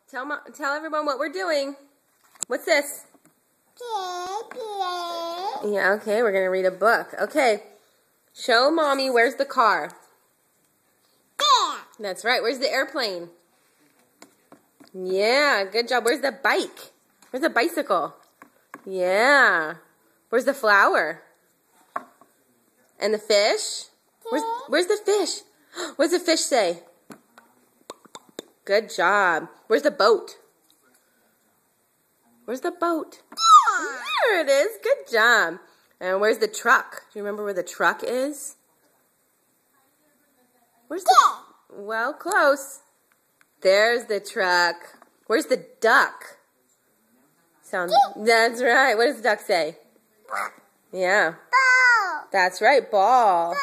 Tell everyone what we're doing. What's this? Yeah, okay, we're going to read a book. Okay, show Mommy where's the car. There. That's right. Where's the airplane? Yeah, good job. Where's the bike? Where's the bicycle? Yeah. Where's the flower? And the fish? Where's the fish? What does the fish say? Good job. Where's the boat? Where's the boat? There it is. Good job. And where's the truck? Do you remember where the truck is? Where's the... Well, close. There's the truck. Where's the duck? That's right. What does the duck say? Yeah. Ball. That's right. Ball.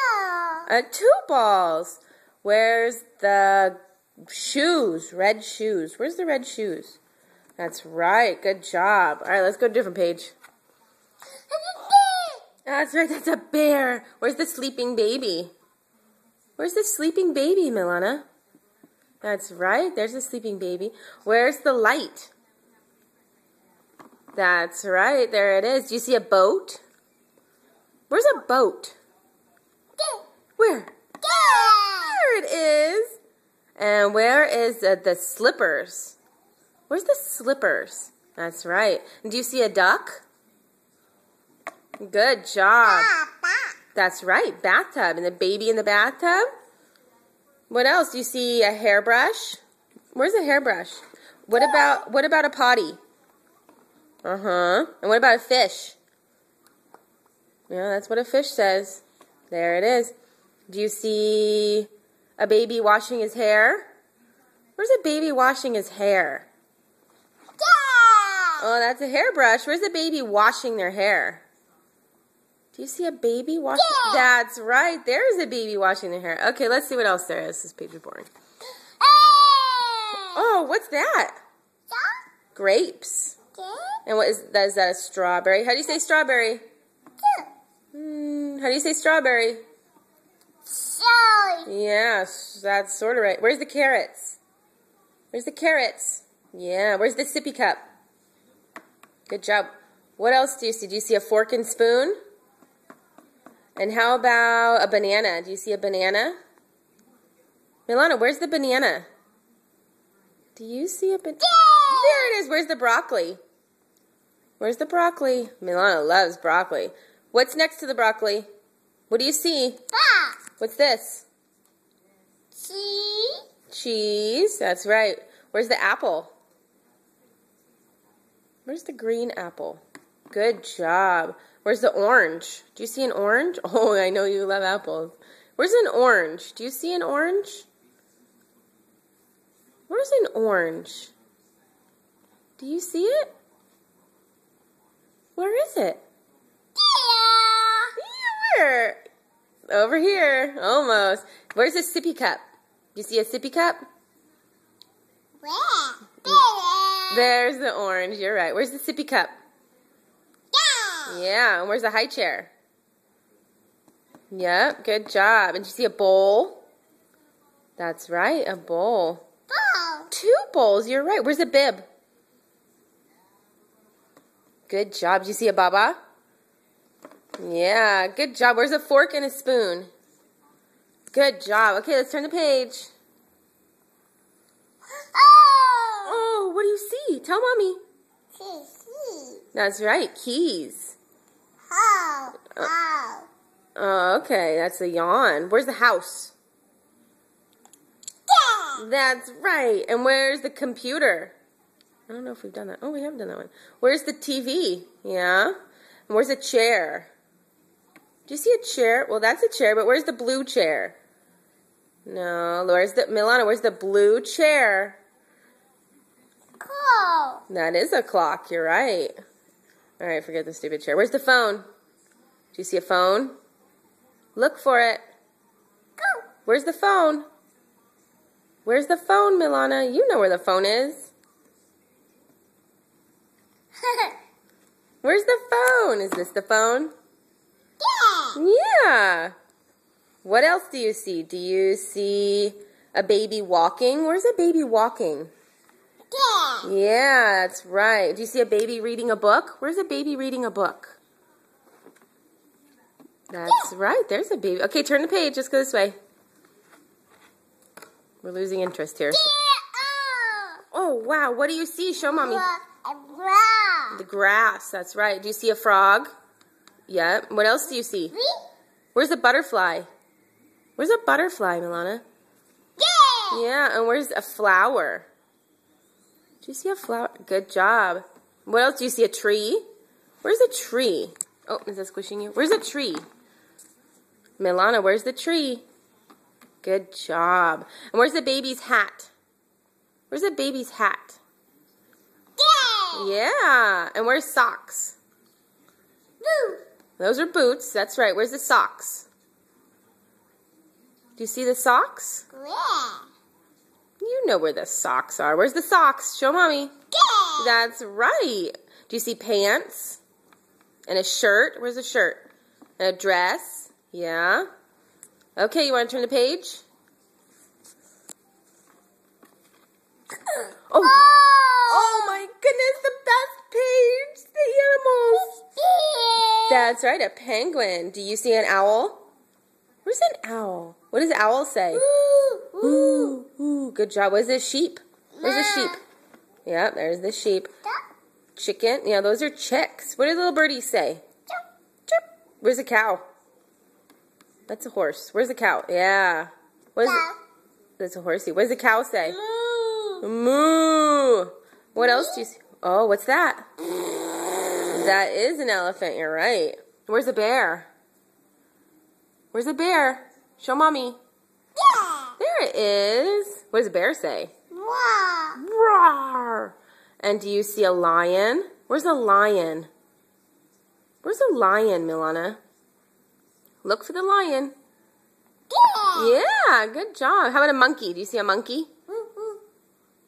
2 balls. Where's the shoes? Red shoes. Where's the red shoes? That's right. Good job. All right, let's go to a different page. That's right. That's a bear. Where's the sleeping baby? Where's the sleeping baby, Milana? That's right. There's the sleeping baby. Where's the light? That's right. There it is. Do you see a boat? Where's a boat? Where? There it is. And where is the slippers? Where's the slippers? That's right. And do you see a duck? Good job. That's right. Bathtub. And the baby in the bathtub? What else? Do you see a hairbrush? Where's a hairbrush? What about a potty? And what about a fish? Yeah, that's what a fish says. There it is. Do you see a baby washing his hair? Where's a baby washing his hair? Oh, that's a hairbrush. Where's the baby washing their hair? Do you see a baby washing? That's right. There's a baby washing their hair. Okay, let's see what else there is. This page is boring. Oh, what's that? Grapes. And what is that? Is that a strawberry? How do you say strawberry? How do you say strawberry? Yeah, that's sort of right. Where's the carrots? Where's the carrots? Yeah, where's the sippy cup? Good job. What else do you see? Do you see a fork and spoon? And how about a banana? Do you see a banana? Milana, where's the banana? Do you see a banana? There it is. Where's the broccoli? Where's the broccoli? Milana loves broccoli. What's next to the broccoli? What do you see? What's this? Cheese. Cheese. That's right. Where's the apple? Where's the green apple? Good job. Where's the orange? Do you see an orange? Oh, I know you love apples. Where's an orange? Do you see an orange? Where's an orange? Do you see it? Where is it? Yeah, where? Over here. Almost. Where's the sippy cup? Do you see a sippy cup? There's the orange. You're right. Where's the sippy cup? Yeah, and where's the high chair? Yep, good job. And do you see a bowl? That's right, a bowl. 2 bowls, you're right. Where's the bib? Good job. Do you see a baba? Yeah, good job. Where's a fork and a spoon? Good job. Okay, let's turn the page. Oh, what do you see? Tell Mommy. That's right, keys. Oh, okay, that's a yawn. Where's the house? That's right. And where's the computer? I don't know if we've done that. Oh, we haven't done that one. Where's the TV? Yeah. And where's the chair? Do you see a chair? Well, that's a chair, but where's the blue chair? No, where's the... Milana, where's the blue chair? That is a clock. You're right. All right, forget the stupid chair. Where's the phone? Do you see a phone? Look for it. Where's the phone? Where's the phone, Milana? You know where the phone is. Where's the phone? Is this the phone? Yeah. What else do you see? Do you see a baby walking? Where's a baby walking? Dad. Yeah, that's right. Do you see a baby reading a book? Where's a baby reading a book? That's right. There's a baby. Okay, turn the page. Let's go this way. We're losing interest here. Oh, wow. What do you see? Show Mommy. The grass. That's right. Do you see a frog? Yep. What else do you see? Where's a butterfly? Where's a butterfly, Milana? Yeah, and where's a flower? Do you see a flower? Good job. What else? Do you see a tree? Where's a tree? Oh, is that squishing you? Where's a tree? Milana, where's the tree? Good job. And where's the baby's hat? Where's the baby's hat? Yeah. And where's socks? Those are boots. That's right. Where's the socks? Do you see the socks? You know where the socks are. Where's the socks? Show Mommy. That's right. Do you see pants? And a shirt? Where's a shirt? And a dress? Yeah. Okay, you want to turn the page? Oh my goodness, the best page. The animals. That's right, a penguin. Do you see an owl? Where's an owl? What does owl say? Ooh, ooh, good job. What is this? Sheep? Where's the sheep? Yeah, there's the sheep. Chicken? Yeah, those are chicks. What do little birdies say? Chirp. Where's the cow? That's a horse. Where's the cow? Yeah. What is it? That's a horsey. What does the cow say? Moo. What else do you see? Oh, what's that? That is an elephant. You're right. Where's the bear? Where's the bear? Show Mommy. There it is. What does the bear say? Roar. And do you see a lion? Where's the lion? Where's the lion, Milana? Look for the lion. Yeah, good job. How about a monkey? Do you see a monkey?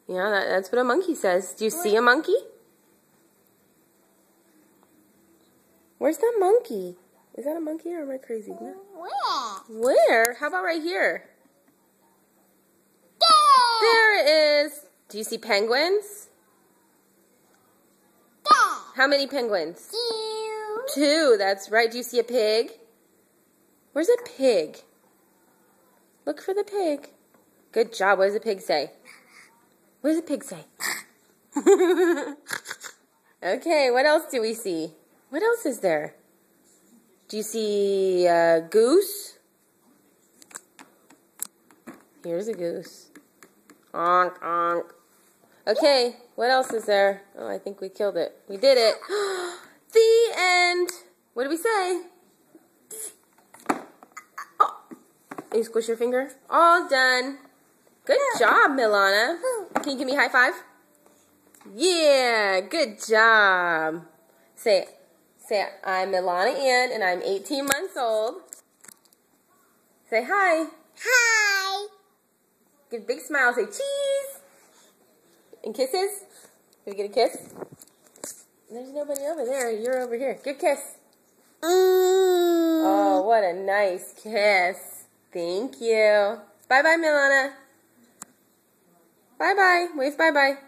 Yeah, that's what a monkey says. Do you see a monkey? Where's that monkey? Is that a monkey or am I crazy? Where? How about right here? There it is. Do you see penguins? How many penguins? 2. That's right. Do you see a pig? Where's a pig? Look for the pig. Good job. What does the pig say? What does the pig say? Okay, what else do we see? What else is there? Do you see a goose? Here's a goose. Honk, honk. Okay, what else is there? Oh, I think we killed it. We did it. The end. What did we say? Oh, you squish your finger? All done. Good job, Milana. Can you give me a high five? Yeah, good job. Say it. Say it. I'm Milana Ann, and I'm 18 months old. Say hi. Hi. Give a big smile. Say cheese. And kisses. Can we get a kiss? There's nobody over there. You're over here. Give a kiss. Oh, what a nice kiss. Thank you. Bye-bye, Milana. Bye-bye. Wave bye-bye.